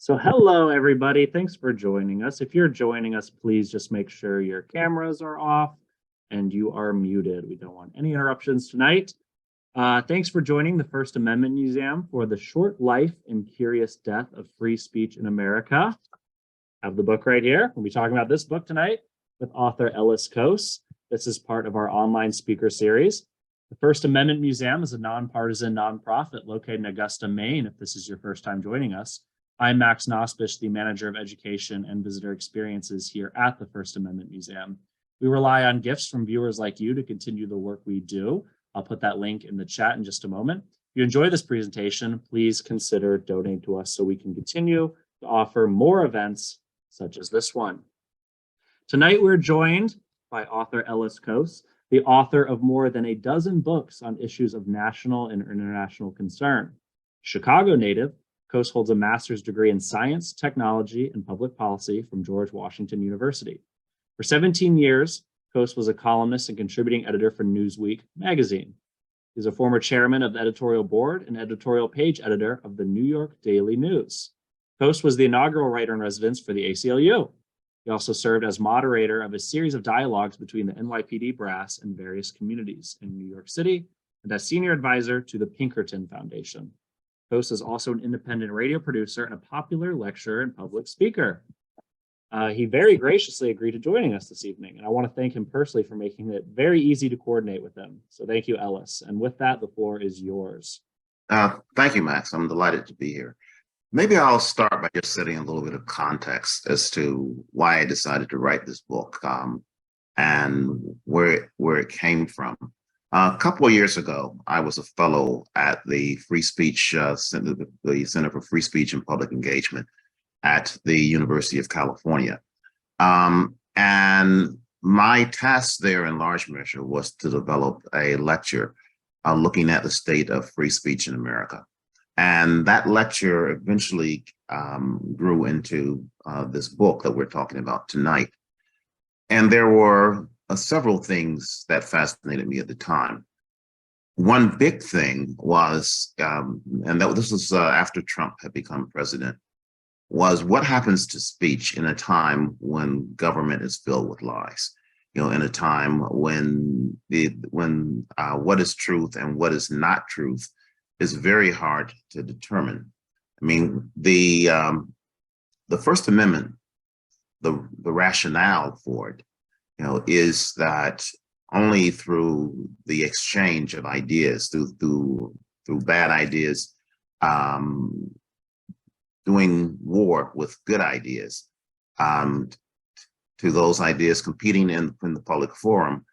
So hello, everybody. Thanks for joining us. If you're joining us, please just make sure your cameras are off and you are muted. We don't want any interruptions tonight. Thanks for joining the First Amendment Museum for the short life and curious death of free speech in America. I have the book right here. We'll be talking about this book tonight with author Ellis Cose. This is part of our online speaker series. The First Amendment Museum is a nonpartisan nonprofit located in Augusta, Maine, if this is your first time joining us. I'm Max Nospish, the Manager of Education and Visitor Experiences here at the First Amendment Museum. We rely on gifts from viewers like you to continue the work we do. I'll put that link in the chat in just a moment. If you enjoy this presentation, please consider donating to us so we can continue to offer more events such as this one. Tonight, we're joined by author Ellis Cose, the author of more than a dozen books on issues of national and international concern. Chicago native, Cose holds a master's degree in science, technology, and public policy from George Washington University. For 17 years, Cose was a columnist and contributing editor for Newsweek magazine. He's a former chairman of the editorial board and editorial page editor of the New York Daily News. Cose was the inaugural writer-in-residence for the ACLU. He also served as moderator of a series of dialogues between the NYPD brass and various communities in New York City, and as senior advisor to the Pinkerton Foundation. Cose is also an independent radio producer and a popular lecturer and public speaker. He very graciously agreed to joining us this evening, and I want to thank him personally for making it very easy to coordinate with him. So thank you, Ellis. And with that, the floor is yours. Thank you, Max. I'm delighted to be here. Maybe I'll start by just setting a little bit of context as to why I decided to write this book and where it came from. A couple of years ago, I was a fellow at the Free Speech Center, the Center for Free Speech and Public Engagement at the University of California. And my task there in large measure was to develop a lecture looking at the state of free speech in America. And that lecture eventually grew into this book that we're talking about tonight. And there were several things that fascinated me at the time. One big thing was, this was after Trump had become president, was what happens to speech in a time when government is filled with lies. You know, in a time when what is truth and what is not truth is very hard to determine. I mean, the First Amendment, the rationale for it, is that only through the exchange of ideas, through bad ideas, doing war with good ideas, to those ideas competing in the public forum,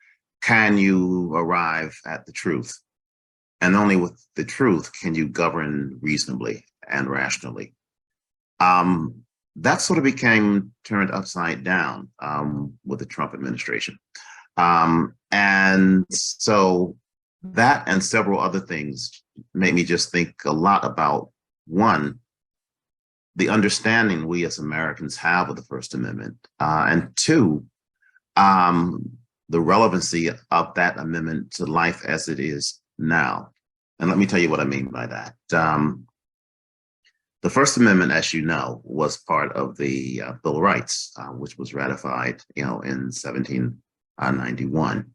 can you arrive at the truth? And only with the truth can you govern reasonably and rationally. That sort of became turned upside down with the Trump administration. And so that and several other things made me just think a lot about, one, the understanding we as Americans have of the First Amendment, and two, the relevancy of that amendment to life as it is now. And let me tell you what I mean by that. The First Amendment, as you know, was part of the Bill of Rights, which was ratified, in 1791.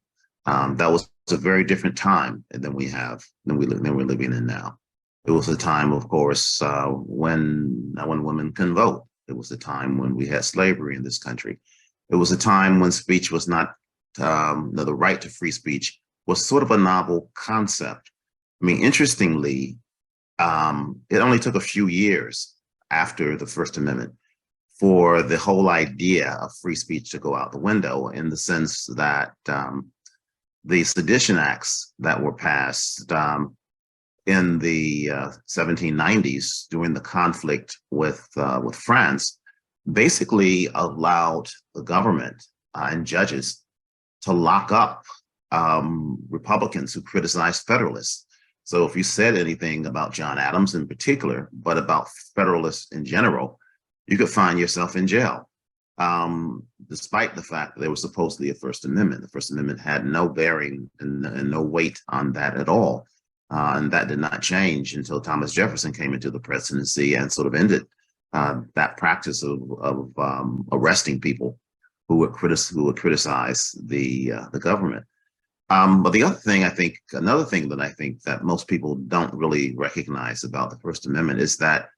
That was a very different time than we're living in now. It was a time, of course, when women can vote. It was a time when we had slavery in this country. It was a time when speech was not, the right to free speech was sort of a novel concept. I mean, interestingly, it only took a few years after the First Amendment for the whole idea of free speech to go out the window, in the sense that the sedition acts that were passed in the 1790s during the conflict with France basically allowed the government and judges to lock up Republicans who criticized Federalists. So if you said anything about John Adams in particular, but about Federalists in general, you could find yourself in jail, despite the fact that there was supposedly a First Amendment. The First Amendment had no bearing and no weight on that at all. And that did not change until Thomas Jefferson came into the presidency and sort of ended that practice of arresting people who would criticize the government. But the other thing another thing that I think that most people don't really recognize about the First Amendment is that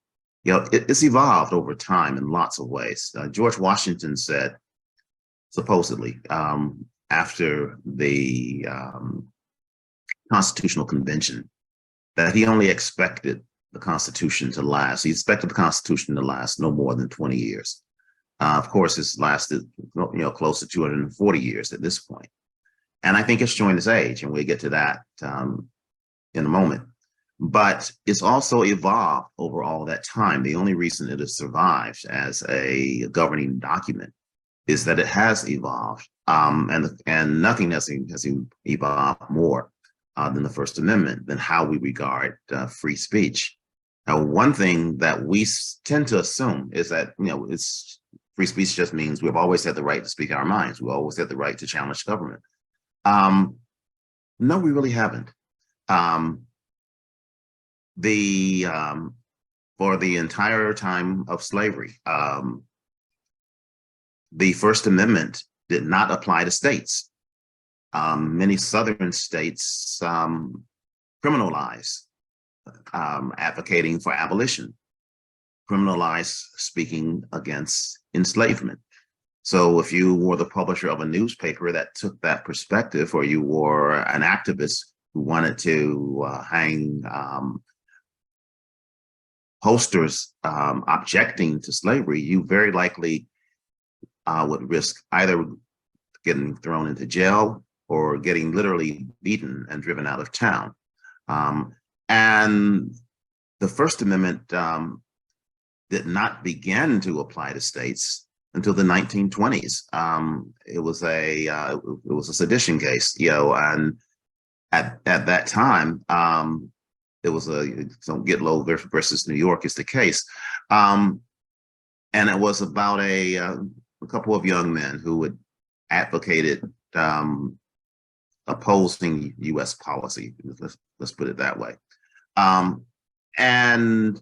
it's evolved over time in lots of ways. George Washington said, supposedly, after the Constitutional Convention, that he only expected the Constitution to last. He expected the Constitution to last no more than 20 years. Of course, it's lasted, close to 240 years at this point. And I think it's showing its age, and we'll get to that in a moment. But it's also evolved over all that time. The only reason it has survived as a governing document is that it has evolved, and nothing has evolved more than the First Amendment, than how we regard free speech. Now, one thing that we tend to assume is that it's free speech just means we've always had the right to speak our minds. We've always had the right to challenge government. No, we really haven't. For the entire time of slavery, the First Amendment did not apply to states. Many Southern states criminalized advocating for abolition, criminalized speaking against enslavement. So if you were the publisher of a newspaper that took that perspective, or you were an activist who wanted to hang posters objecting to slavery, you very likely would risk either getting thrown into jail or getting literally beaten and driven out of town. And the First Amendment did not begin to apply to states until the 1920s. It was a sedition case, and at that time, it was Gitlow versus New York is the case, and it was about a couple of young men who had advocated opposing U.S. policy. Let's put it that way, and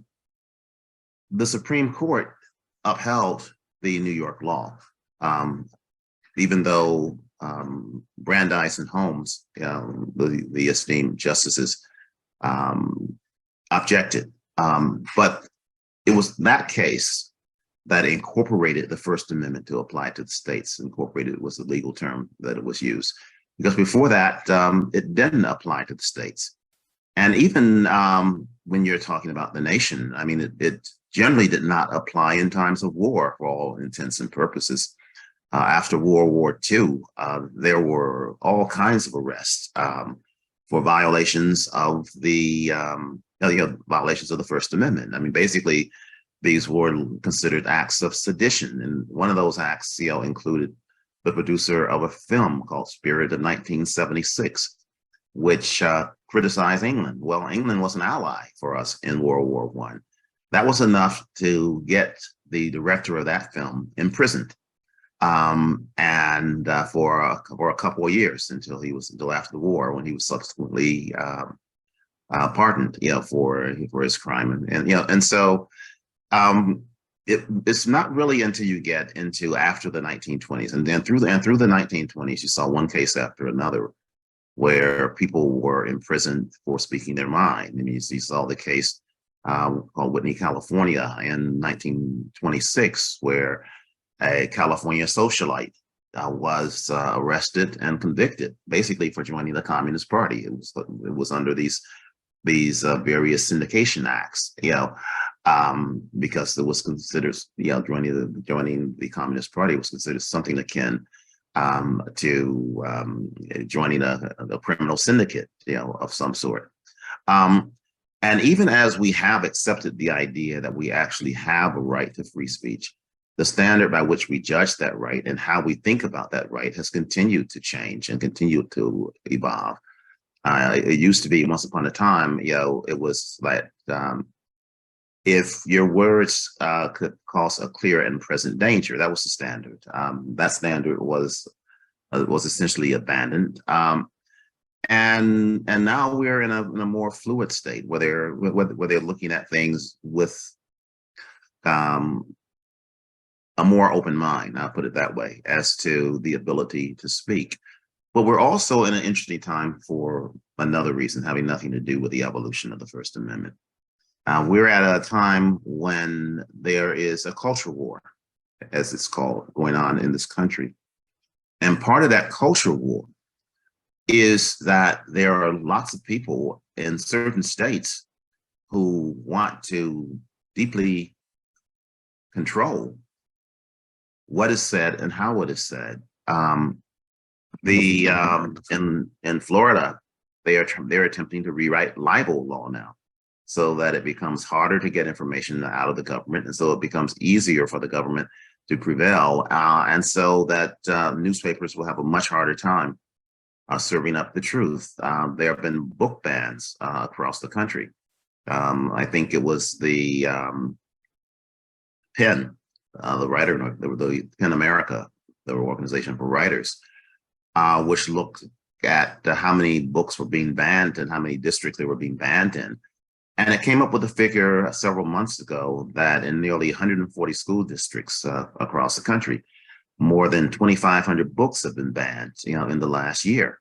the Supreme Court upheld the New York law, even though Brandeis and Holmes, the esteemed justices, objected. But it was that case that incorporated the First Amendment to apply to the states. Incorporated was the legal term that it was used, because before that, it didn't apply to the states. And even when you're talking about the nation, I mean, it generally did not apply in times of war for all intents and purposes. After World War II, there were all kinds of arrests for violations of the violations of the First Amendment. I mean, basically, these were considered acts of sedition, and one of those acts, included the producer of a film called Spirit of 1976, which criticized England. Well, England was an ally for us in World War I. That was enough to get the director of that film imprisoned, and for a couple of years until after the war, when he was subsequently pardoned, for his crime, and so it's not really until you get into after the 1920s, and then through the 1920s, you saw one case after another where people were imprisoned for speaking their mind. I mean, you saw the case called Whitney, California in 1926, where a California socialite was arrested and convicted, basically for joining the Communist Party. It was under these various syndication acts, because it was considered, joining the Communist Party was considered something akin to joining a criminal syndicate, of some sort. And even as we have accepted the idea that we actually have a right to free speech, the standard by which we judge that right and how we think about that right has continued to change and continued to evolve. It used to be, once upon a time, it was like, if your words could cause a clear and present danger, that was the standard. That standard was essentially abandoned. And now we're in a more fluid state where they're looking at things with um, a more open mind, I'll put it that way, as to the ability to speak. But we're also in an interesting time for another reason, having nothing to do with the evolution of the First Amendment. We're at a time when there is a culture war, as it's called, going on in this country. And part of that culture war is that there are lots of people in certain states who want to deeply control what is said and how it is said. In Florida, they're attempting to rewrite libel law now, so that it becomes harder to get information out of the government, and so it becomes easier for the government to prevail, and so that newspapers will have a much harder time serving up the truth. There have been book bans across the country. I think it was the PEN, the writer, the PEN America, the organization for writers, which looked at how many books were being banned and how many districts they were being banned in. And it came up with a figure several months ago that in nearly 140 school districts across the country, more than 2,500 books have been banned, in the last year.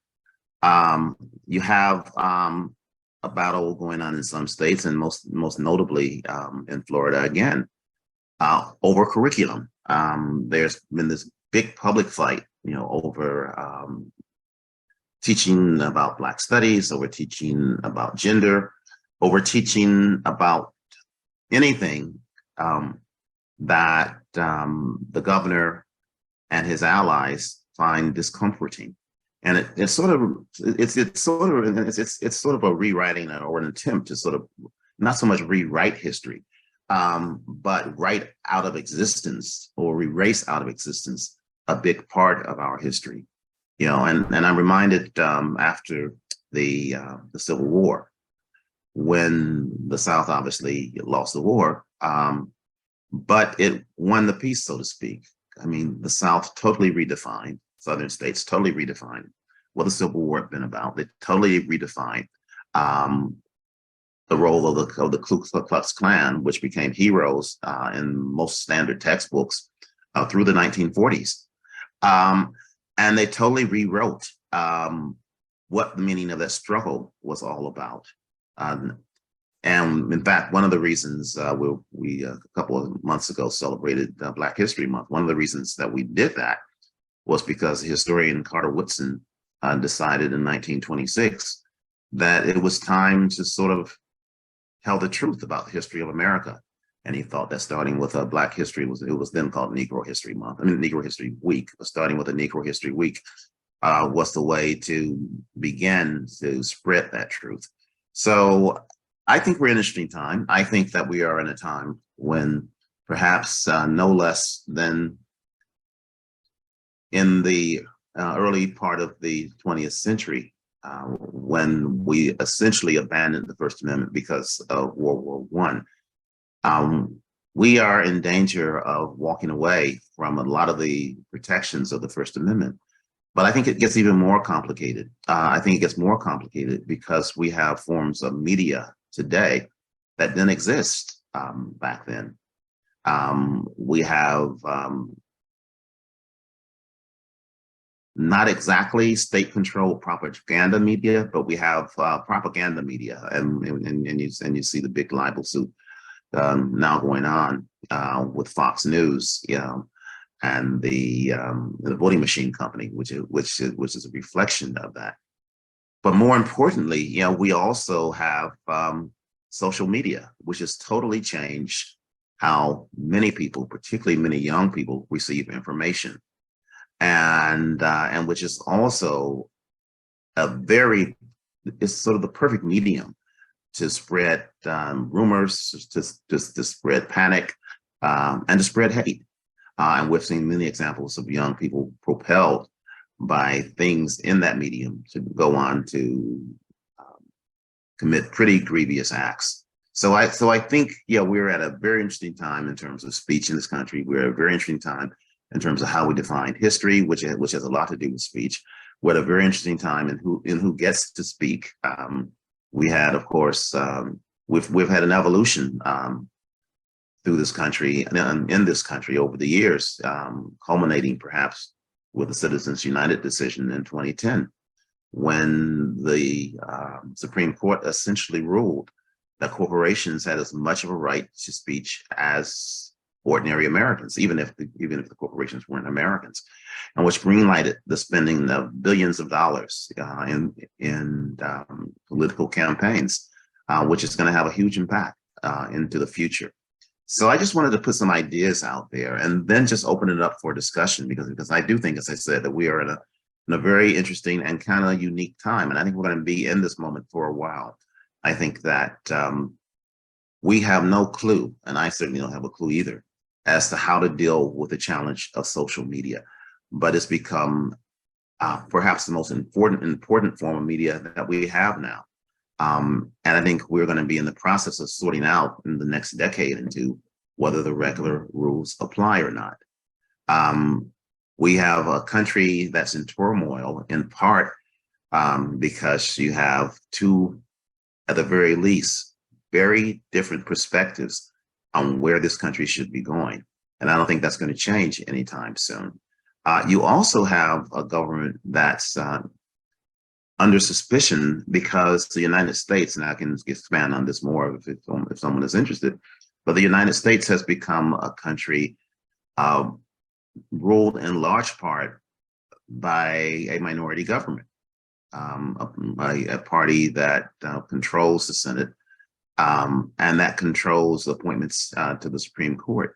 You have a battle going on in some states, and most notably in Florida again, over curriculum. There's been this big public fight, over teaching about Black studies, over teaching about gender, over teaching about anything that the governor and his allies find discomforting. And it's sort of a rewriting or an attempt to sort of not so much rewrite history, but write out of existence or erase out of existence a big part of our history. And I'm reminded after the Civil War, when the South obviously lost the war, but it won the peace, so to speak. I mean, the South totally redefined, Southern states totally redefined what the Civil War had been about. They totally redefined the role of the Ku Klux Klan, which became heroes in most standard textbooks through the 1940s. And they totally rewrote what the meaning of that struggle was all about. And in fact, one of the reasons we a couple of months ago celebrated Black History Month, one of the reasons that we did that was because historian Carter Woodson decided in 1926 that it was time to sort of tell the truth about the history of America. And he thought that starting with Black history it was then called Negro History Month, Negro History Week, but starting with a Negro History Week was the way to begin to spread that truth. So I think we're in an interesting time. I think that we are in a time when perhaps no less than in the early part of the 20th century, when we essentially abandoned the First Amendment because of World War I, we are in danger of walking away from a lot of the protections of the First Amendment. But I think it gets even more complicated. I think it gets more complicated because we have forms of media today that didn't exist back then. We have not exactly state-controlled propaganda media, but we have propaganda media, and you see the big libel suit now going on with Fox News, and the voting machine company, which is a reflection of that. But more importantly, we also have social media, which has totally changed how many people, particularly many young people, receive information, and which is also it's sort of the perfect medium to spread rumors, to spread panic, and to spread hate. And we've seen many examples of young people propelled by things in that medium to go on to commit pretty grievous acts. So I think, we're at a very interesting time in terms of speech in this country. We're at a very interesting time in terms of how we define history, which has a lot to do with speech. We're at a very interesting time in who gets to speak. We had, of course, we've had an evolution through this country and in this country over the years, culminating perhaps with the Citizens United decision in 2010, when the Supreme Court essentially ruled that corporations had as much of a right to speech as ordinary Americans, even if the corporations weren't Americans, and which greenlighted the spending of billions of dollars in political campaigns, which is going to have a huge impact into the future. So I just wanted to put some ideas out there and then just open it up for discussion, because I do think, as I said, that we are in a very interesting and kind of unique time. And I think we're going to be in this moment for a while. I think that we have no clue, and I certainly don't have a clue either, as to how to deal with the challenge of social media. But it's become perhaps the most important form of media that we have now. And I think we're going to be in the process of sorting out in the next decade into whether the regular rules apply or not. We have a country that's in turmoil, in part because you have two, at the very least, very different perspectives on where this country should be going. And I don't think that's going to change anytime soon. You also have a government that's under suspicion because the United States, and I can expand on this more if someone is interested, but the United States has become a country ruled in large part by a minority government, a party that controls the Senate, and that controls appointments to the Supreme Court,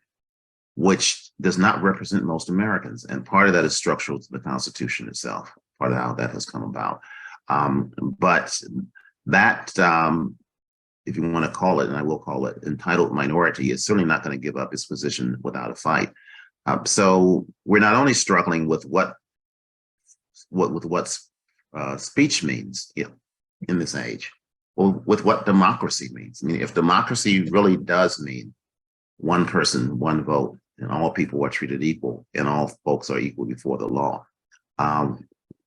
which does not represent most Americans. And part of that is structural to the Constitution itself, part of how that has come about. But that, if you want to call it, and I will call it, entitled minority, is certainly not going to give up its position without a fight. So we're not only struggling with what speech means, in this age, or with what democracy means. I mean, if democracy really does mean one person, one vote, and all people are treated equal, and all folks are equal before the law,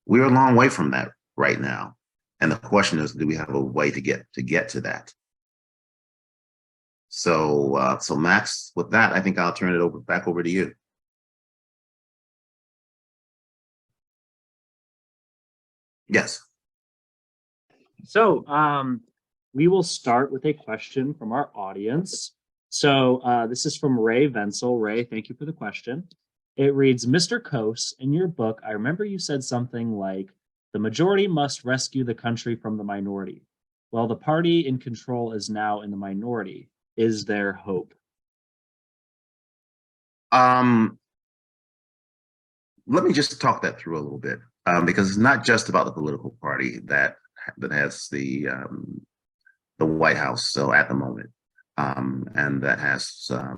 we're a long way from that right now. And the question is, do we have a way to get to that? So, Max, with that, I think I'll turn it back over to you. Yes. So we will start with a question from our audience. So this is from Ray Venzel. Ray, thank you for the question. It reads, Mr. Cose, in your book, I remember you said something like, the majority must rescue the country from the minority. Well, the party in control is now in the minority. Is there hope? Let me just talk that through a little bit, because it's not just about the political party that has the White House so at the moment, and that has a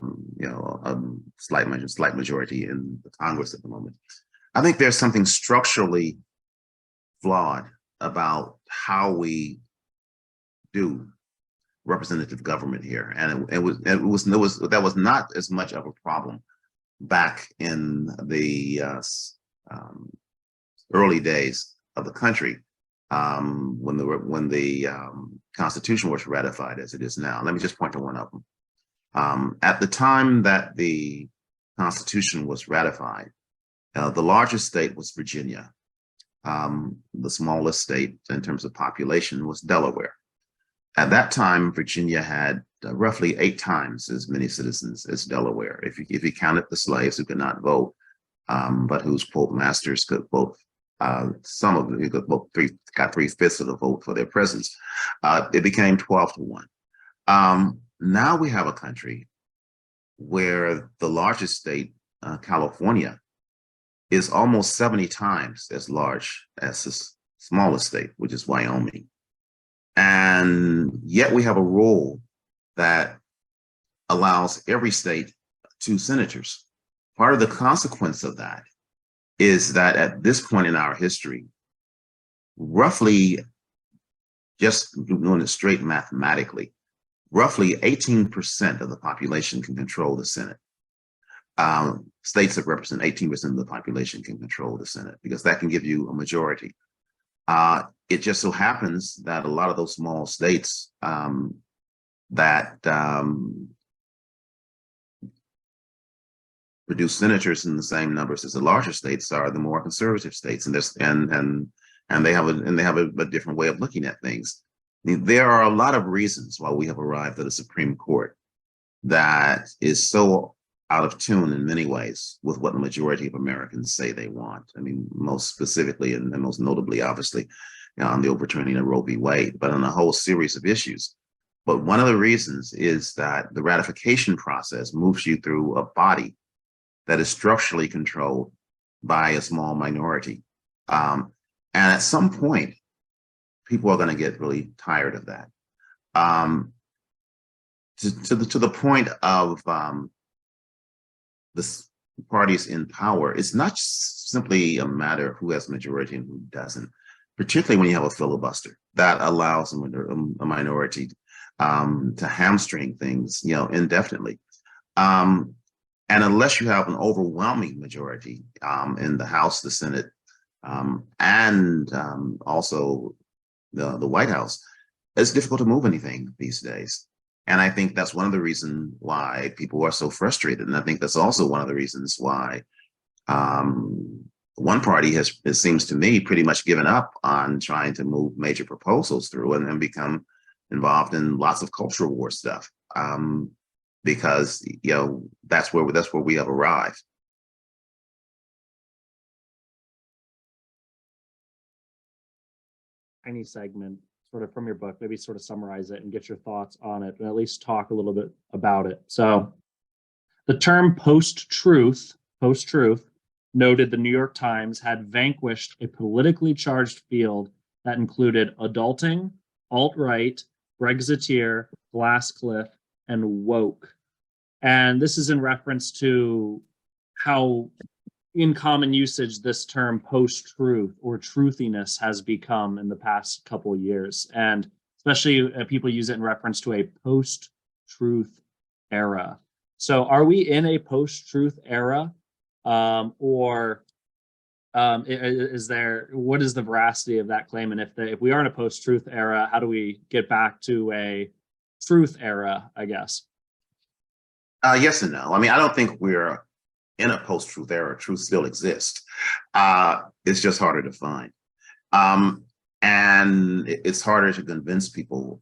slight majority in the Congress at the moment. I think there's something structurally flawed about how we do representative government here, and that was not as much of a problem back in the early days of the country, when the Constitution was ratified as it is now. Let me just point to one of them. At the time that the Constitution was ratified, the largest state was Virginia. The smallest state in terms of population was Delaware. At that time, Virginia had roughly 8 times as many citizens as Delaware, if you counted the slaves who could not vote, but whose quote masters could vote. Some of them could vote got 3/5 of the vote for their presence. It became 12-1. Now we have a country where the largest state, California, is almost 70 times as large as the smallest state, which is Wyoming. And yet we have a rule that allows every state 2 senators. Part of the consequence of that is that at this point in our history, roughly, just doing it straight mathematically, roughly 18% of the population can control the Senate. States that represent 18% of the population can control the Senate, because that can give you a majority. It just so happens that a lot of those small states that produce senators in the same numbers as the larger states are the more conservative states, and they have a different way of looking at things. There are a lot of reasons why we have arrived at a Supreme Court that is so out of tune in many ways with what the majority of Americans say they want. I mean, most specifically and most notably, obviously, on the overturning of Roe v. Wade, but on a whole series of issues. But one of the reasons is that the ratification process moves you through a body that is structurally controlled by a small minority. And at some point, people are going to get really tired of that. To the point of the parties in power, it's not simply a matter of who has majority and who doesn't, particularly when you have a filibuster that allows a minority to hamstring things, indefinitely. And unless you have an overwhelming majority in the House, the Senate, and also the White House, it's difficult to move anything these days. And I think that's one of the reasons why people are so frustrated. And I think that's also one of the reasons why one party has, it seems to me, pretty much given up on trying to move major proposals through and become involved in lots of cultural war stuff. Because that's where we have arrived. Tiny segment sort of from your book, maybe sort of summarize it and get your thoughts on it, and at least talk a little bit about it. So the term post-truth, noted the New York Times had vanquished a politically charged field that included adulting, alt-right, Brexiteer, Glasscliff, and woke. And this is in reference to how in common usage this term post-truth or truthiness has become in the past couple of years. And especially people use it in reference to a post-truth era. So are we in a post-truth era? What is the veracity of that claim? And if we are in a post-truth era, how do we get back to a truth era, I guess? Yes and no. I mean, I don't think we're in a post-truth era. Truth still exists. It's just harder to find. And it's harder to convince people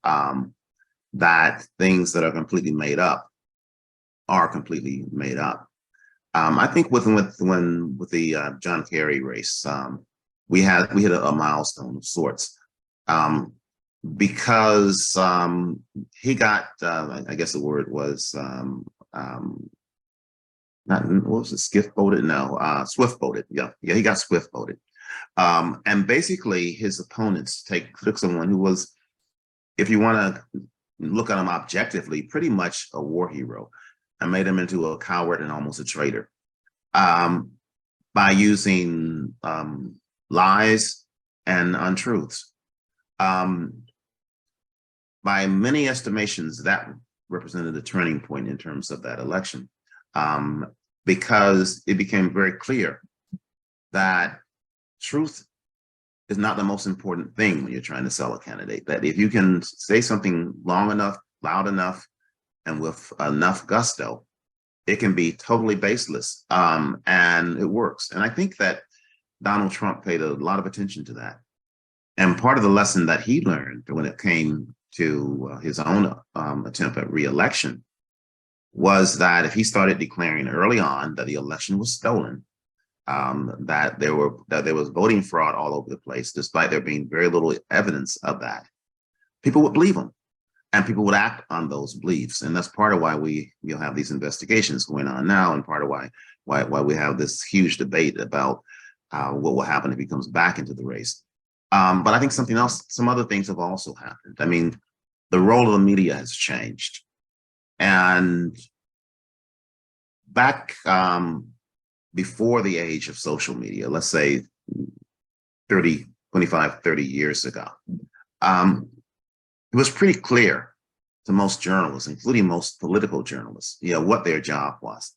that things that are completely made up are completely made up. I think with the John Kerry race, we hit a milestone of sorts. Because he got, I guess the word was, not, what was it, skiff voted? No, swift voted. Yeah, he got swift voted. And basically his opponents took someone who was, if you want to look at him objectively, pretty much a war hero, and made him into a coward and almost a traitor by using lies and untruths. By many estimations, that represented a turning point in terms of that election, because it became very clear that truth is not the most important thing when you're trying to sell a candidate. That if you can say something long enough, loud enough, and with enough gusto, it can be totally baseless, and it works. And I think that Donald Trump paid a lot of attention to that. And part of the lesson that he learned when it came to his own attempt at re-election was that if he started declaring early on that the election was stolen, that there was voting fraud all over the place, despite there being very little evidence of that, people would believe him, and people would act on those beliefs. And that's part of why we have these investigations going on now, and part of why we have this huge debate about what will happen if he comes back into the race. But I think some other things have also happened. I mean, the role of the media has changed. And back before the age of social media, let's say 25, 30 years ago, it was pretty clear to most journalists, including most political journalists, what their job was.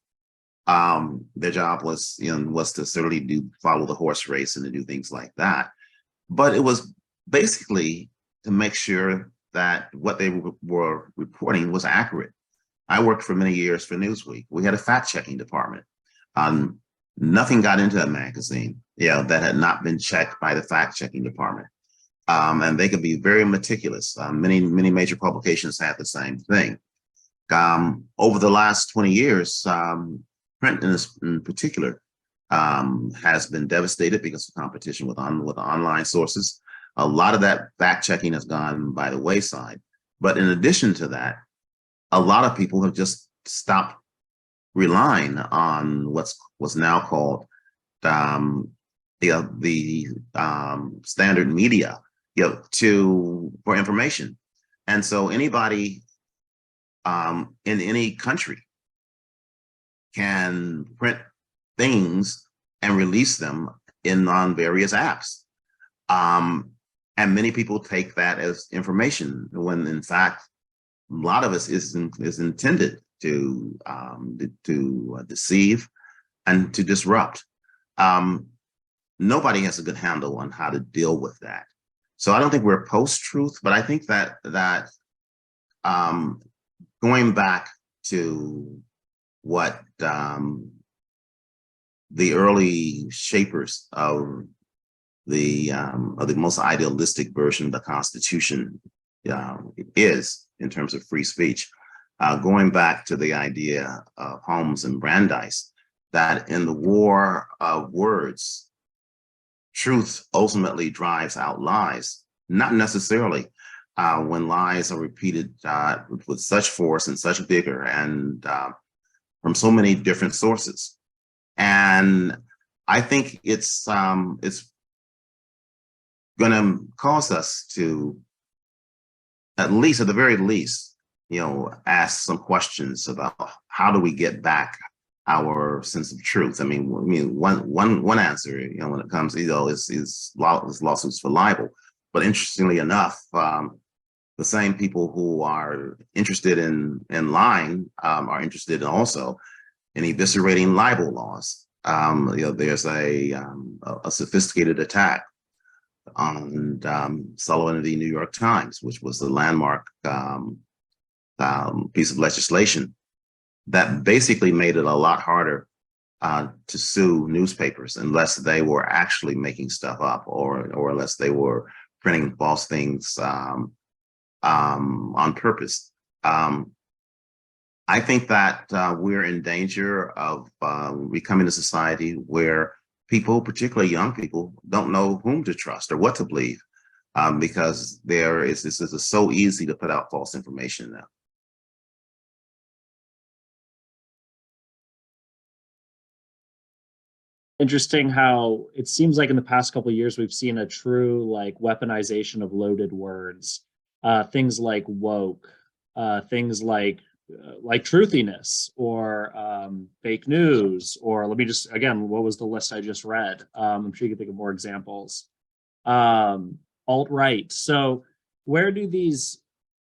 Their job was, was to certainly follow the horse race and to do things like that. But it was basically to make sure that what they were reporting was accurate. I worked for many years for Newsweek. We had a fact-checking department. Nothing got into that magazine, that had not been checked by the fact-checking department. And they could be very meticulous. Many major publications had the same thing. Over the last 20 years, print in particular has been devastated because of competition with online sources. A lot of that fact checking has gone by the wayside. But in addition to that, a lot of people have just stopped relying on what's now called the standard media, for information. And so anybody in any country can print things and release them on various apps. And many people take that as information when in fact, a lot of us is intended to deceive and to disrupt. Nobody has a good handle on how to deal with that. So I don't think we're post-truth, but I think that going back to what the early shapers of the most idealistic version of the Constitution is in terms of free speech, going back to the idea of Holmes and Brandeis, that in the war of words, truth ultimately drives out lies, not necessarily when lies are repeated with such force and such vigor and from so many different sources. And I think it's going to cause us to, at the very least, ask some questions about how do we get back our sense of truth. I mean, one answer, when it comes, is lawsuits for libel. But interestingly enough, the same people who are interested in lying are interested also in eviscerating libel laws. There's a sophisticated attack on Sullivan of the New York Times, which was the landmark piece of legislation that basically made it a lot harder to sue newspapers unless they were actually making stuff up or unless they were printing false things on purpose. I think that we're in danger of becoming a society where people, particularly young people, don't know whom to trust or what to believe because this is so easy to put out false information now. Interesting how it seems like in the past couple of years we've seen a true weaponization of loaded words, things like woke, things like truthiness or fake news, or let me just, again, what was the list I just read? I'm sure you can think of more examples. Alt-right. So where do these,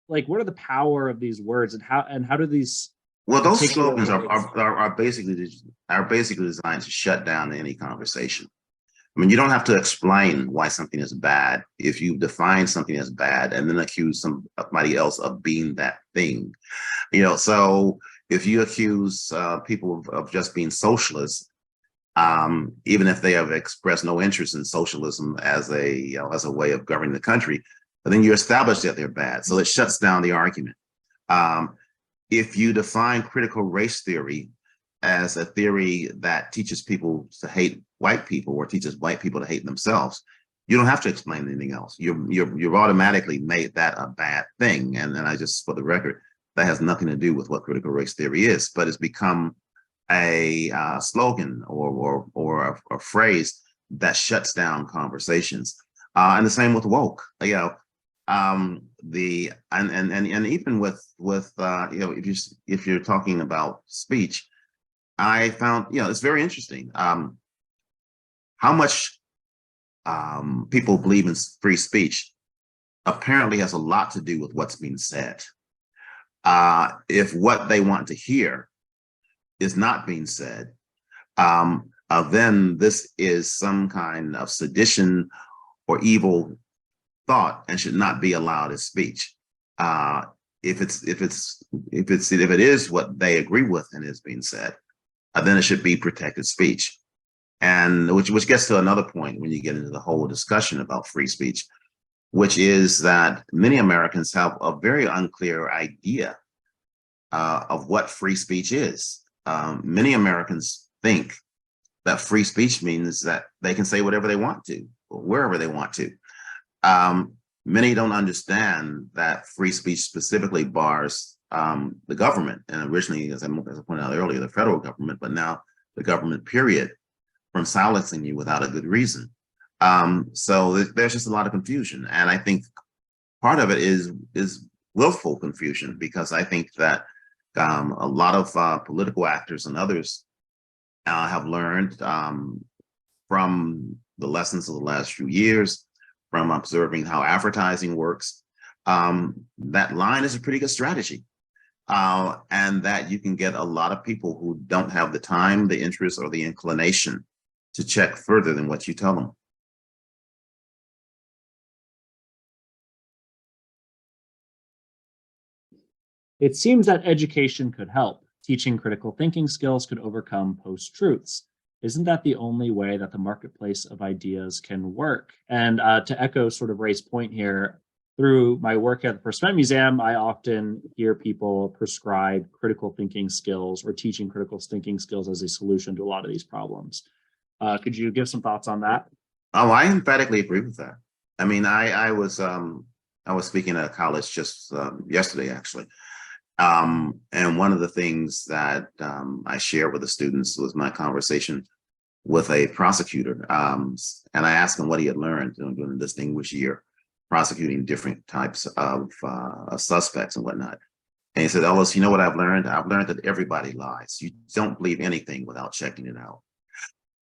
what are the power of these words and how do these? Well, those slogans are basically designed to shut down any conversation. I mean, you don't have to explain why something is bad if you define something as bad and then accuse somebody else of being that thing. So if you accuse people of just being socialists, even if they have expressed no interest in socialism as a way of governing the country, but then you establish that they're bad. So it shuts down the argument. If you define critical race theory as a theory that teaches people to hate white people or teaches white people to hate themselves, you don't have to explain anything else. You've automatically made that a bad thing. And I just, for the record, that has nothing to do with what critical race theory is, but it's become a slogan or a phrase that shuts down conversations. And the same with woke. And even with if you're talking about speech, I found it's very interesting how much people believe in free speech apparently has a lot to do with what's being said. If what they want to hear is not being said, then this is some kind of sedition or evil thought and should not be allowed as speech. If it is what they agree with and is being said, then it should be protected speech. And which gets to another point when you get into the whole discussion about free speech, which is that many Americans have a very unclear idea of what free speech is. Many Americans think that free speech means that they can say whatever they want to, or wherever they want to. Many don't understand that free speech specifically bars the government, and originally, as I pointed out earlier, the federal government, but now the government period, from silencing you without a good reason. So there's just a lot of confusion. And I think part of it is willful confusion, because I think that a lot of political actors and others have learned from the lessons of the last few years, from observing how advertising works, that line is a pretty good strategy. And that you can get a lot of people who don't have the time, the interest, or the inclination to check further than what you tell them. It seems that education could help. Teaching critical thinking skills could overcome post-truths. Isn't that the only way that the marketplace of ideas can work? And to echo sort of Ray's point here, through my work at the First Met Museum, I often hear people prescribe critical thinking skills or teaching critical thinking skills as a solution to a lot of these problems. Could you give some thoughts on that? Oh, I emphatically agree with that. I mean, I was speaking at a college just yesterday, actually. And one of the things that I shared with the students was my conversation with a prosecutor. And I asked him what he had learned during a distinguished year prosecuting different types of suspects and whatnot. And he said, Ellis, you know what I've learned? I've learned that everybody lies. You don't believe anything without checking it out.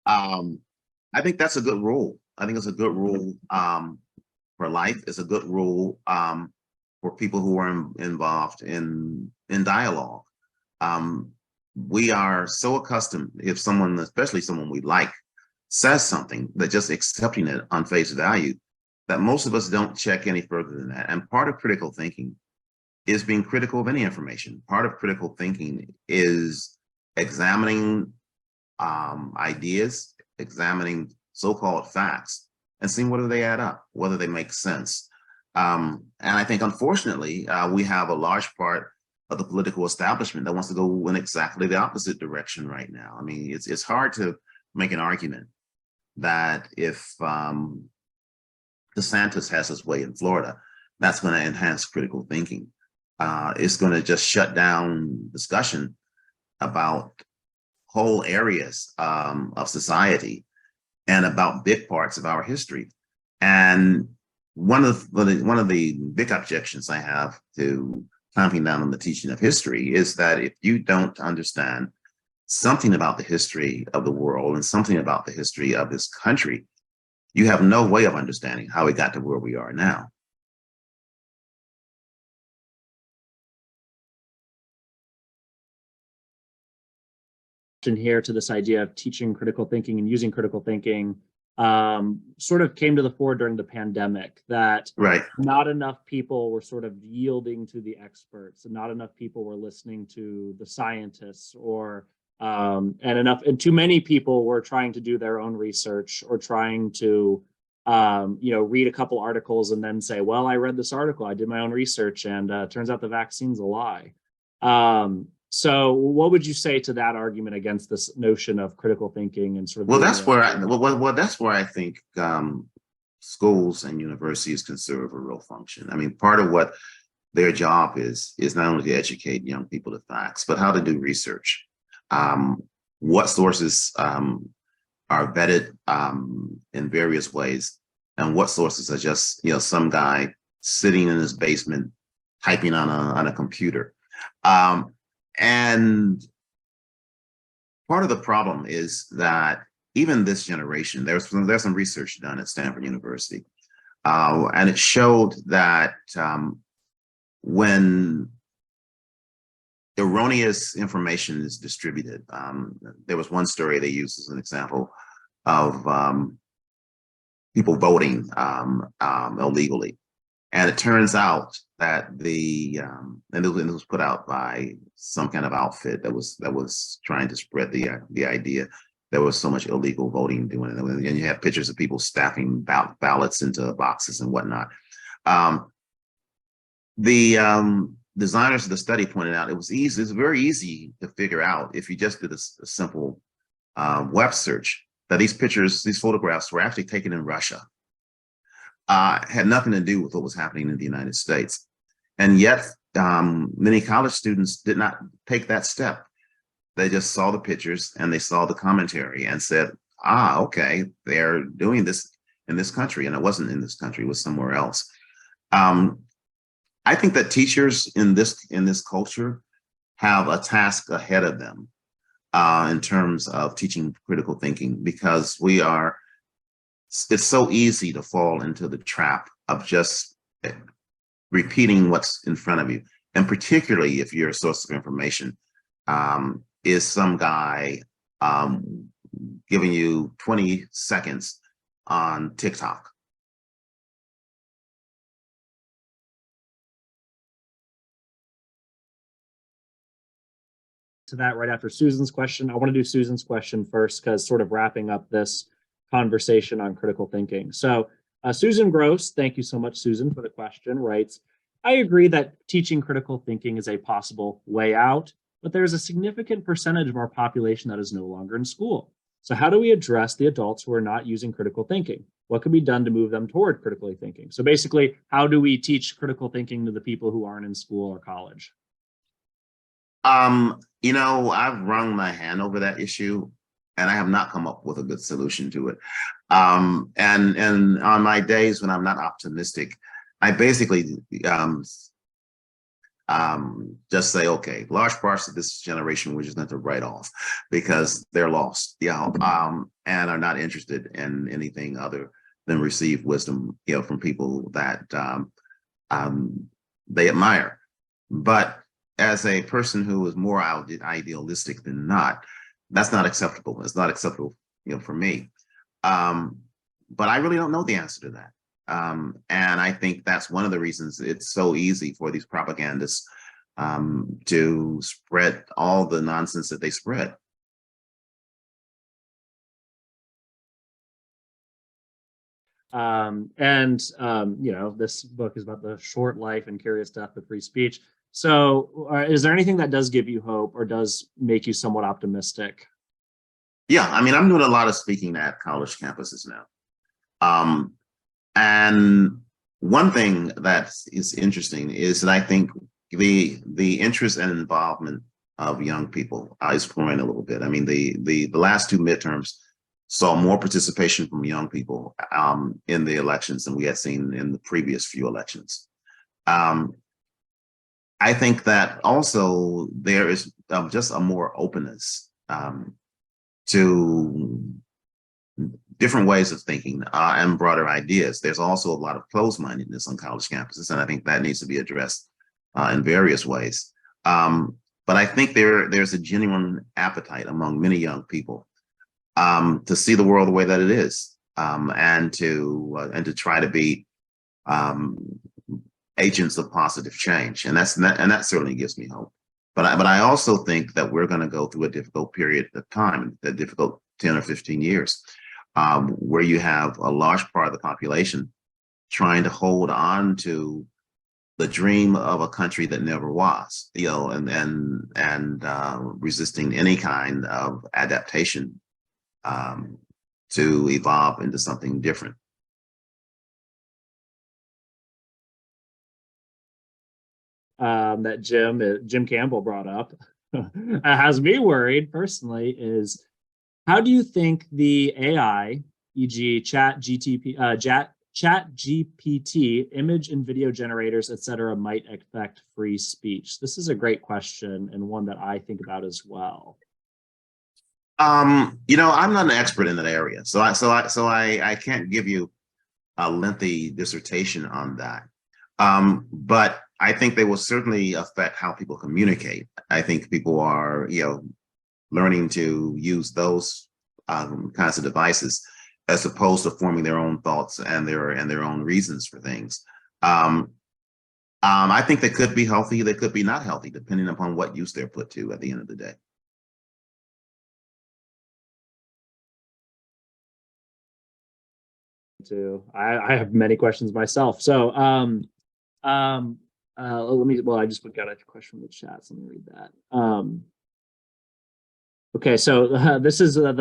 I think that's a good rule. I think it's a good rule for life. It's a good rule for people who are involved in dialogue. We are so accustomed, if someone, especially someone we like, says something, that just accepting it on face value, that most of us don't check any further than that. And part of critical thinking is being critical of any information. Part of critical thinking is examining ideas, examining so-called facts, and seeing whether they add up, whether they make sense. And I think, unfortunately, we have a large part of the political establishment that wants to go in exactly the opposite direction right now. I mean, it's hard to make an argument that if DeSantis has his way in Florida, that's going to enhance critical thinking. It's going to just shut down discussion about whole areas of society and about big parts of our history. And one of the big objections I have to clamping down on the teaching of history is that if you don't understand something about the history of the world and something about the history of this country, you have no way of understanding how we got to where we are now. Here to this idea of teaching critical thinking and using critical thinking sort of came to the fore during the pandemic, that not enough people were sort of yielding to the experts, and not enough people were listening to the scientists, or and too many people were trying to do their own research, or trying to read a couple articles and then say, well, I read this article, I did my own research, and turns out the vaccine's a lie. So what would you say to that argument against this notion of critical thinking and sort of— Well, that's where I think schools and universities can serve a real function. I mean, part of what their job is not only to educate young people to facts, but how to do research. What sources are vetted in various ways, and what sources are just some guy sitting in his basement typing on a computer. And part of the problem is that even this generation, there's some research done at Stanford University, and it showed that when erroneous information is distributed, there was one story they used as an example of people voting illegally. And it turns out that and it was put out by some kind of outfit that was trying to spread the idea there was so much illegal voting doing it, and you have pictures of people staffing ballots into boxes and whatnot. The designers of the study pointed out it was easy. It's very easy to figure out if you just did a simple web search that these photographs were actually taken in Russia. Had nothing to do with what was happening in the United States. And yet, many college students did not take that step. They just saw the pictures and they saw the commentary and said, okay, they're doing this in this country. And it wasn't in this country, it was somewhere else. I think that teachers in this culture have a task ahead of them in terms of teaching critical thinking, because it's so easy to fall into the trap of just repeating what's in front of you. And particularly if your source of information is some guy giving you 20 seconds on TikTok. To that right after Susan's question. I want to do Susan's question first, because sort of wrapping up this conversation on critical thinking. So Susan Gross, thank you so much, Susan, for the question, writes, I agree that teaching critical thinking is a possible way out, but there's a significant percentage of our population that is no longer in school. So how do we address the adults who are not using critical thinking? What can be done to move them toward critically thinking? So basically, how do we teach critical thinking to the people who aren't in school or college? I've wrung my hand over that issue, and I have not come up with a good solution to it. And on my days when I'm not optimistic, I basically just say, okay, large parts of this generation we're just going to write off because they're lost, and are not interested in anything other than receive wisdom, from people that they admire. But as a person who is more idealistic than not, that's not acceptable. It's not acceptable, for me. But I really don't know the answer to that. And I think that's one of the reasons it's so easy for these propagandists to spread all the nonsense that they spread. This book is about the short life and curious death of free speech. So is there anything that does give you hope or does make you somewhat optimistic? Yeah, I mean, I'm doing a lot of speaking at college campuses now. And one thing that is interesting is that I think the interest and involvement of young people is growing a little bit. I mean, the last two midterms saw more participation from young people in the elections than we had seen in the previous few elections. I think that also there is just a more openness to different ways of thinking and broader ideas. There's also a lot of closed-mindedness on college campuses, and I think that needs to be addressed in various ways. But I think there's a genuine appetite among many young people to see the world the way that it is, and to try to be agents of positive change, and that certainly gives me hope. But I also think that we're going to go through a difficult period of time, a difficult 10 or 15 years, where you have a large part of the population trying to hold on to the dream of a country that never was, and resisting any kind of adaptation to evolve into something different. That Jim Campbell brought up has me worried personally is, how do you think the AI, e.g. ChatGPT, image and video generators, etc., might affect free speech? This is a great question and one that I think about as well. I'm not an expert in that area, so I can't give you a lengthy dissertation on that. But I think they will certainly affect how people communicate. I think people are, learning to use those kinds of devices as opposed to forming their own thoughts and their own reasons for things. I think they could be healthy, they could be not healthy, depending upon what use they're put to at the end of the day. I have many questions myself. So I just got a question from the chat, so let me read that. Okay, so this is the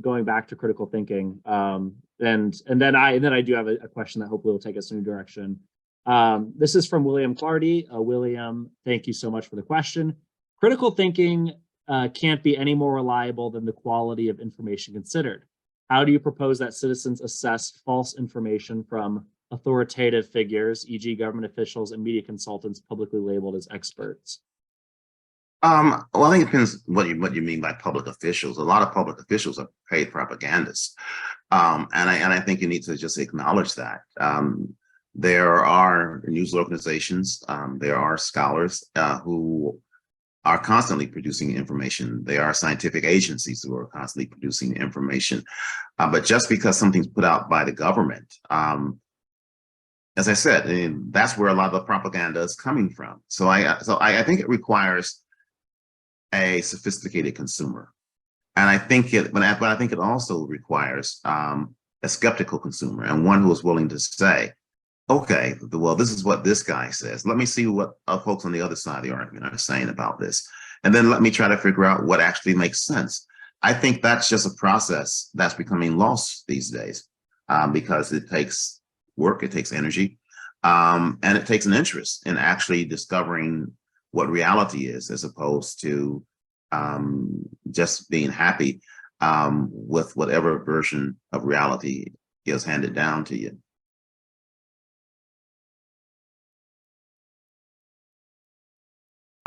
going back to critical thinking, and then I do have a question that hopefully will take us in a new direction. This is from William Clardy. William, thank you so much for the question. Critical thinking can't be any more reliable than the quality of information considered. How do you propose that citizens assess false information from authoritative figures, e.g. government officials and media consultants publicly labeled as experts? Well, I think it depends what you mean by public officials. A lot of public officials are paid propagandists, and I think you need to just acknowledge that. There are news organizations, there are scholars who are constantly producing information. There are scientific agencies who are constantly producing information. But just because something's put out by the government, as I said, that's where a lot of the propaganda is coming from. So I think it requires a sophisticated consumer. And I think but I think it also requires a skeptical consumer, and one who is willing to say, okay, well, this is what this guy says. Let me see what folks on the other side of the argument are saying about this. And then let me try to figure out what actually makes sense. I think that's just a process that's becoming lost these days because it takes work, it takes energy, and it takes an interest in actually discovering what reality is, as opposed to just being happy with whatever version of reality is handed down to you.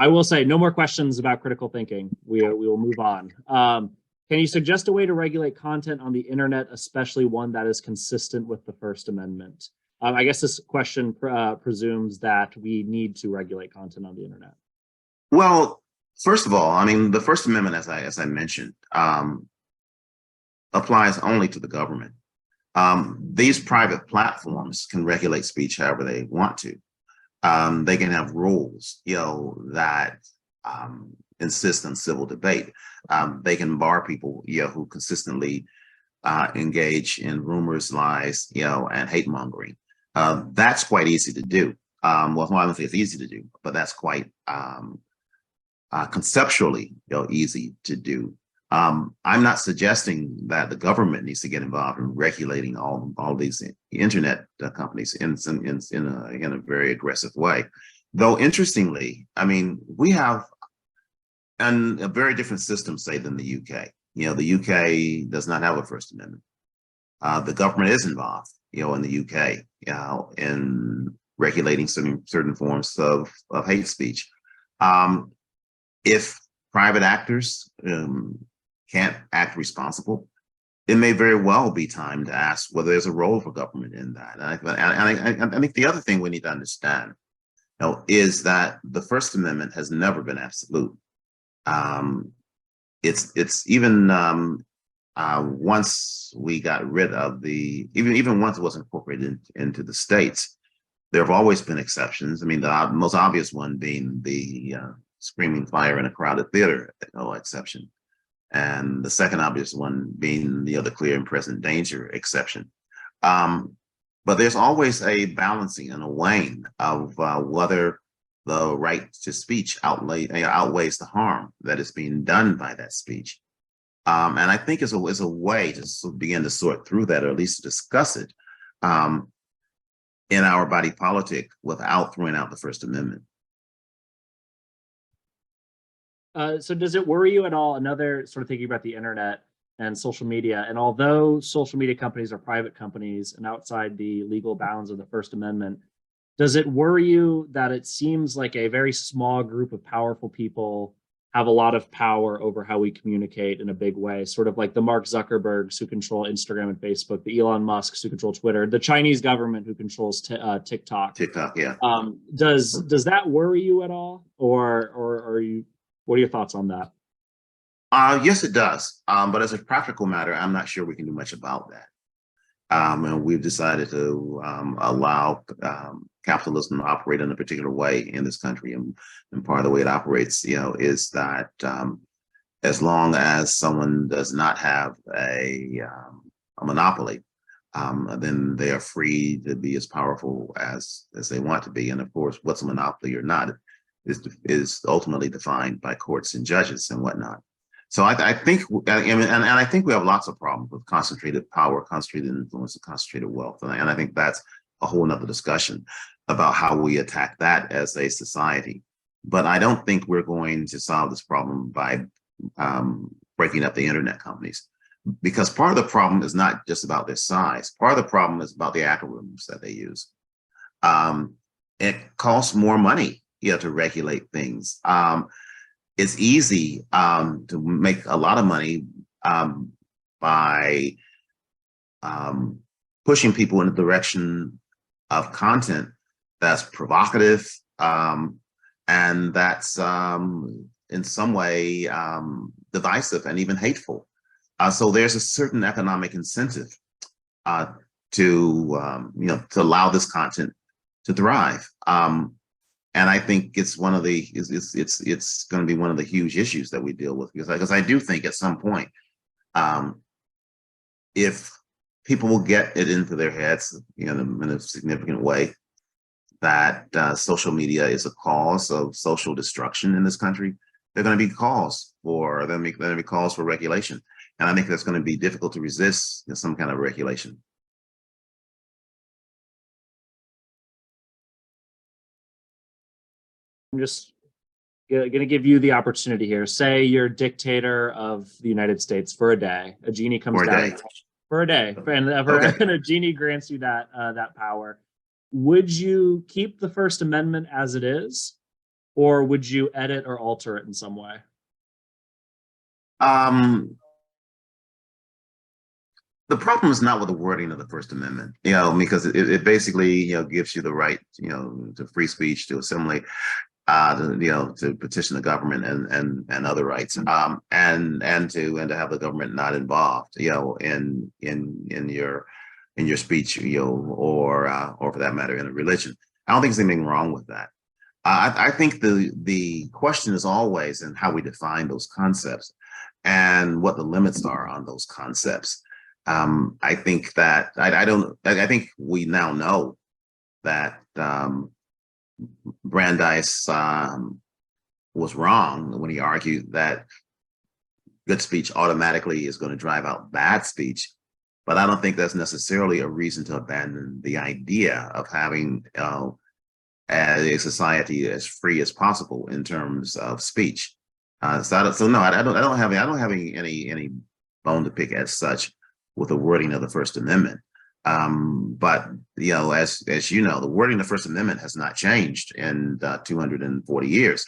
I will say no more questions about critical thinking. We will move on. Can you suggest a way to regulate content on the internet, especially one that is consistent with the First Amendment? I guess this question presumes that we need to regulate content on the internet. Well, first of all, I mean, the First Amendment, as I mentioned, applies only to the government. These private platforms can regulate speech however they want to. They can have rules, that insist on civil debate. They can bar people, who consistently engage in rumors, lies, and hate mongering. That's quite easy to do. Well, I don't think it's easy to do, but that's quite conceptually, easy to do. I'm not suggesting that the government needs to get involved in regulating all these internet companies in a very aggressive way. Though interestingly, I mean, we have a very different system, say, than the UK. The UK does not have a First Amendment. The government is involved, in the UK, in regulating certain forms of hate speech. If private actors can't act responsible, it may very well be time to ask whether there's a role for government in that. And I think the other thing we need to understand, is that the First Amendment has never been absolute. It's even once we got rid of even once it was incorporated into the states, there have always been exceptions. I mean, the most obvious one being the screaming fire in a crowded theater exception. And the second obvious one being the clear and present danger exception. But there's always a balancing and a weighing of whether the right to speech outweighs the harm that is being done by that speech. And I think it's a way to begin to sort through that, or at least to discuss it in our body politic without throwing out the First Amendment. So does it worry you at all, another sort of thinking about the internet and social media, and although social media companies are private companies and outside the legal bounds of the First Amendment, does it worry you that it seems like a very small group of powerful people have a lot of power over how we communicate in a big way, sort of like the Mark Zuckerbergs who control Instagram and Facebook, the Elon Musks who control Twitter, the Chinese government who controls TikTok. TikTok, yeah. Does that worry you at all, or are you? What are your thoughts on that? Yes, it does. But as a practical matter, I'm not sure we can do much about that. And we've decided to allow capitalism to operate in a particular way in this country. And part of the way it operates, is that as long as someone does not have a monopoly, then they are free to be as powerful as they want to be. And of course, what's a monopoly or not is ultimately defined by courts and judges and whatnot. So I think, and I think we have lots of problems with concentrated power, concentrated influence, and concentrated wealth. And I think that's a whole nother discussion about how we attack that as a society. But I don't think we're going to solve this problem by breaking up the internet companies, because part of the problem is not just about their size. Part of the problem is about the algorithms that they use. It costs more money, to regulate things. It's easy to make a lot of money by pushing people in the direction of content that's provocative and that's in some way divisive and even hateful. So there's a certain economic incentive to allow this content to thrive. And I think it's one of the it's going to be one of the huge issues that we deal with, because I do think at some point, if people will get it into their heads, in a significant way, that social media is a cause of social destruction in this country, they're going to be calls for regulation, and I think that's going to be difficult to resist some kind of regulation. I'm just going to give you the opportunity here. Say you're dictator of the United States for a day. A genie comes down for a day, and a genie grants you that power. Would you keep the First Amendment as it is, or would you edit or alter it in some way? The problem is not with the wording of the First Amendment, because it basically, gives you the right, to free speech, to assembly, to petition the government and other rights, and to have the government not involved, in your speech, or for that matter, in a religion. I don't think there's anything wrong with that. I think the question is always in how we define those concepts and what the limits are on those concepts. I think that I think we now know that Brandeis was wrong when he argued that good speech automatically is going to drive out bad speech. But I don't think that's necessarily a reason to abandon the idea of having a society as free as possible in terms of speech. So no, I don't have any bone to pick as such with the wording of the First Amendment. But as you know, the wording of the First Amendment has not changed in 240 years.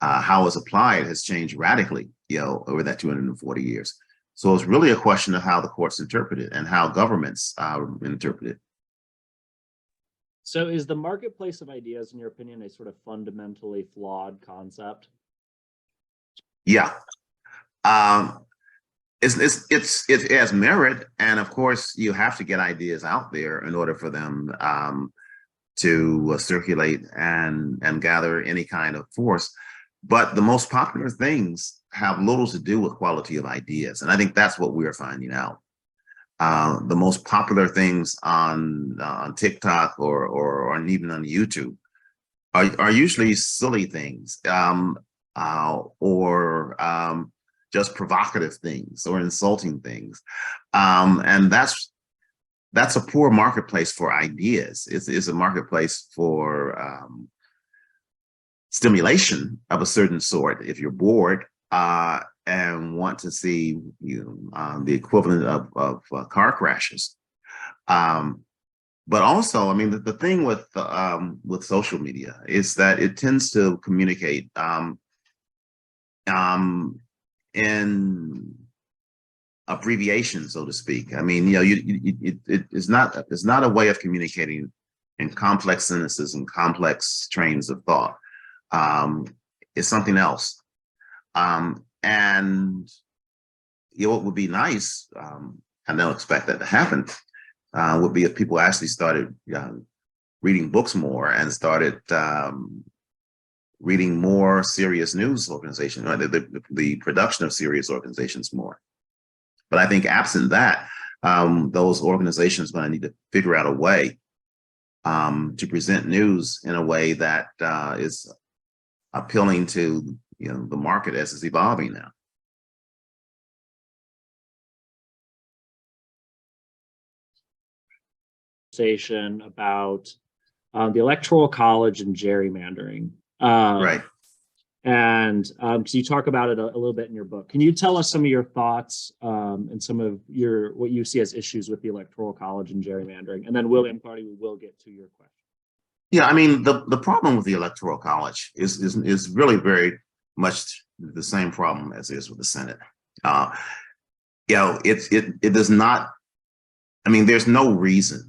How it's applied has changed radically, over that 240 years. So it's really a question of how the courts interpret it and how governments interpret it. So is the marketplace of ideas, in your opinion, a sort of fundamentally flawed concept? Yeah. It has merit, and of course you have to get ideas out there in order for them to circulate and gather any kind of force. But the most popular things have little to do with quality of ideas, and I think that's what we're finding out. The most popular things on TikTok or even on YouTube are usually silly things, or just provocative things or insulting things, and that's a poor marketplace for ideas. It's a marketplace for stimulation of a certain sort. If you're bored and want to see the equivalent of car crashes, but also, I mean, the thing with social media is that it tends to communicate in abbreviation, so to speak. I mean, it's not a way of communicating in complex sentences and complex trains of thought. It's something else. And what would be nice, I don't expect that to happen, would be if people actually started reading books more and started reading more serious news organizations, right? The production of serious organizations more. But I think absent that, those organizations are going to need to figure out a way to present news in a way that is appealing to the market as it's evolving now. Conversation about the Electoral College and gerrymandering. Right. And so you talk about it a little bit in your book. Can you tell us some of your thoughts and some of what you see as issues with the Electoral College and gerrymandering? And then William Clardy, we will get to your question. Yeah, I mean, the problem with the Electoral College is really very much the same problem as is with the Senate. It does not. I mean, there's no reason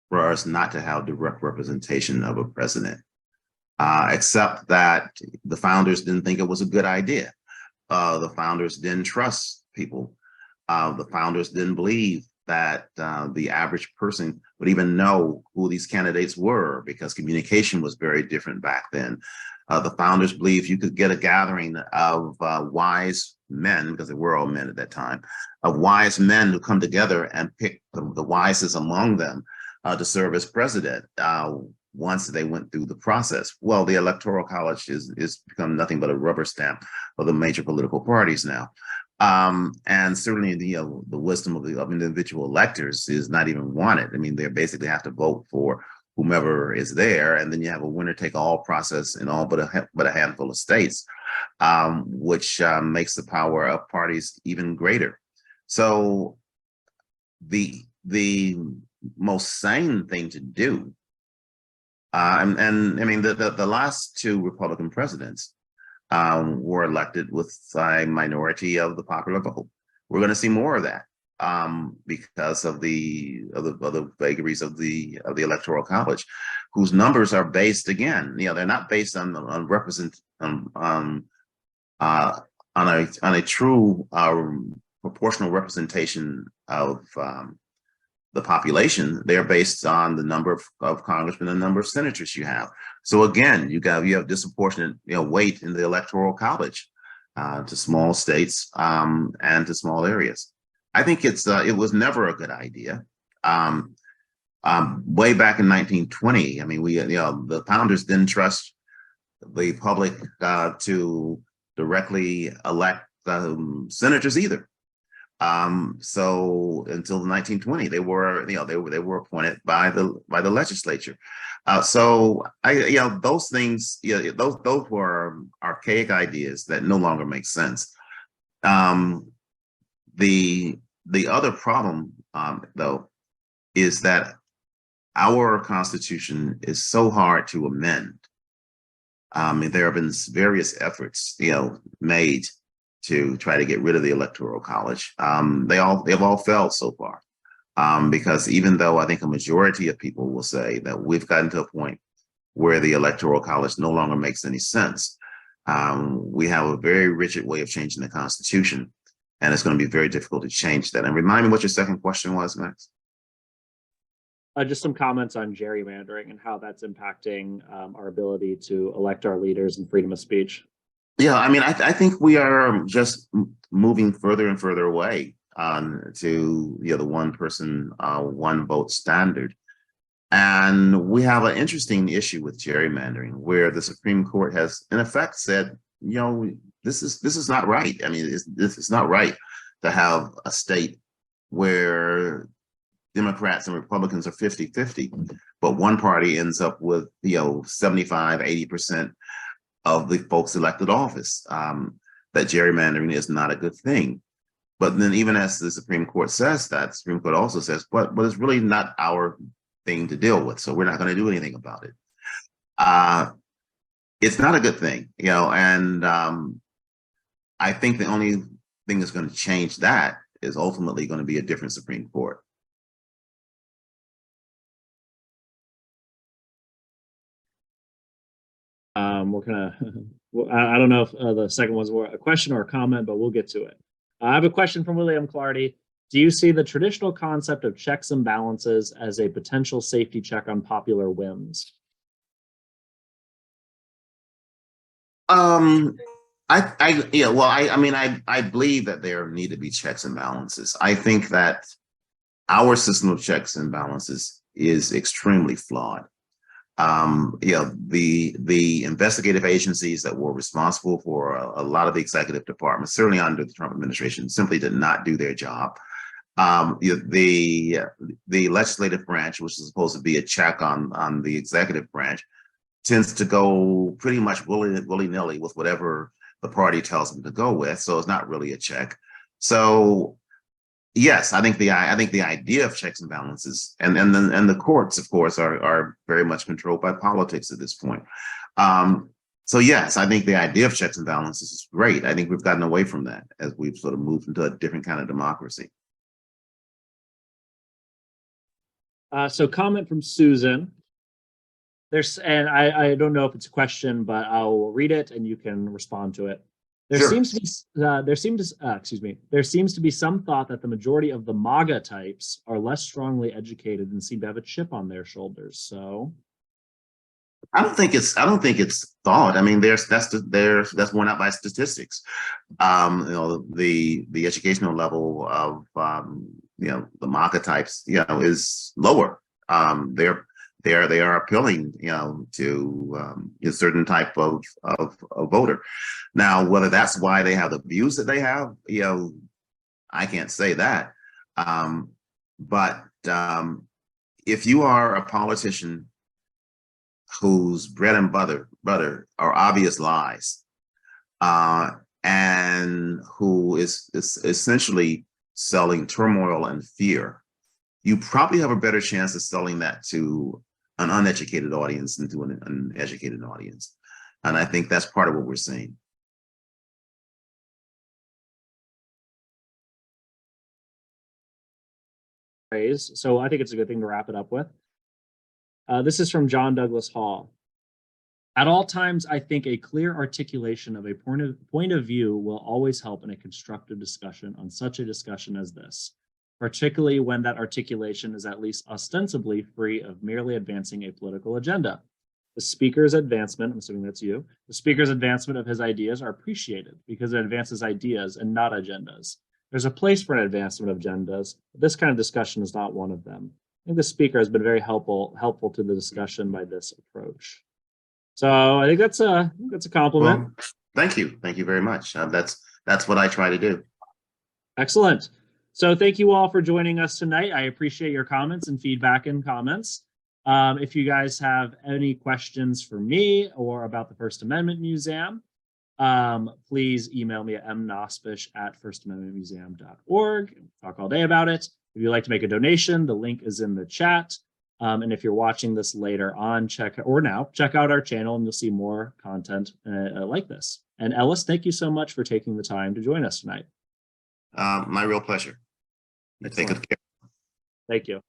for us not to have direct representation of a president, except that the founders didn't think it was a good idea. The founders didn't trust people. The founders didn't believe that the average person would even know who these candidates were, because communication was very different back then. The founders believed you could get a gathering of wise men, because they were all men at that time, of wise men who come together and pick the wisest among them to serve as president once they went through the process. Well, the Electoral College is become nothing but a rubber stamp of the major political parties now. And certainly the wisdom of individual electors is not even wanted. I mean, they basically have to vote for whomever is there, and then you have a winner-take-all process in all but a handful of states, which makes the power of parties even greater. So the most sane thing to do, and I mean the last two Republican presidents were elected with a minority of the popular vote. We're going to see more of that because of the vagaries of the Electoral College, whose numbers are based, again, they're not based on a true proportional representation of the population. They're based on the number of congressmen and the number of senators you have. So again, you have disproportionate weight in the Electoral College to small states and to small areas. I think it was never a good idea. Way back in 1920, I mean, the founders didn't trust the public to directly elect senators either. So until 1920, they were appointed by the legislature. So those things, those were archaic ideas that no longer make sense. The other problem, though, is that our Constitution is so hard to amend. There have been various efforts, made to try to get rid of the Electoral College. They've all failed so far, because even though I think a majority of people will say that we've gotten to a point where the Electoral College no longer makes any sense, we have a very rigid way of changing the Constitution, and it's going to be very difficult to change that. And remind me what your second question was, Max. Just some comments on gerrymandering and how that's impacting our ability to elect our leaders and freedom of speech. Yeah, I mean, I think we are just moving further and further away to the one person, one vote standard. And we have an interesting issue with gerrymandering, where the Supreme Court has, in effect, said, this is not right. I mean, this is not right to have a state where Democrats and Republicans are 50-50, but one party ends up with 75-80% of the folks elected office. That gerrymandering is not a good thing. But then, even as the Supreme Court says that, the Supreme Court also says, but it's really not our thing to deal with, so we're not going to do anything about it. It's not a good thing, and I think the only thing that's going to change that is ultimately going to be a different Supreme Court. We're gonna. I don't know if the second one's more a question or a comment, but we'll get to it. I have a question from William Clardy. Do you see the traditional concept of checks and balances as a potential safety check on popular whims? I believe that there need to be checks and balances. I think that our system of checks and balances is extremely flawed. The investigative agencies that were responsible for a lot of the executive departments, certainly under the Trump administration, simply did not do their job. The legislative branch, which is supposed to be a check on the executive branch, tends to go pretty much willy-nilly with whatever the party tells them to go with. So it's not really a check. So yes, I think the idea of checks and balances and the courts, of course, are very much controlled by politics at this point. So yes, I think the idea of checks and balances is great. I think we've gotten away from that as we've sort of moved into a different kind of democracy. So comment from Susan. And I don't know if it's a question, but I'll read it and you can respond to it. There Sure. seems to be some thought that the majority of the MAGA types are less strongly educated and seem to have a chip on their shoulders. So I don't think it's thought. I mean, that's borne out by statistics. The educational level of the MAGA types, is lower. They are appealing, to a certain type of voter. Now, whether that's why they have the views that they have, I can't say that. But if you are a politician whose bread and butter are obvious lies, and who is essentially selling turmoil and fear, you probably have a better chance of selling that to an uneducated audience than to an educated audience. And I think that's part of what we're seeing. So I think it's a good thing to wrap it up with. This is from John Douglas Hall. At all times, I think a clear articulation of a point of view will always help in a constructive discussion on such a discussion as this, particularly when that articulation is at least ostensibly free of merely advancing a political agenda. The speaker's advancement, I'm assuming that's you, the speaker's advancement of his ideas are appreciated because it advances ideas and not agendas. There's a place for an advancement of agendas, but this kind of discussion is not one of them. I think the speaker has been very helpful to the discussion by this approach. So I think that's a compliment. Well, thank you very much. That's what I try to do. Excellent. So thank you all for joining us tonight. I appreciate your comments and feedback and comments. If you guys have any questions for me or about the First Amendment Museum, please email me at mnospish@firstamendmentmuseum.org. Talk all day about it. If you'd like to make a donation, the link is in the chat. And if you're watching this later on, check out our channel and you'll see more content like this. And Ellis, thank you so much for taking the time to join us tonight. My real pleasure. Take good care. Thank you.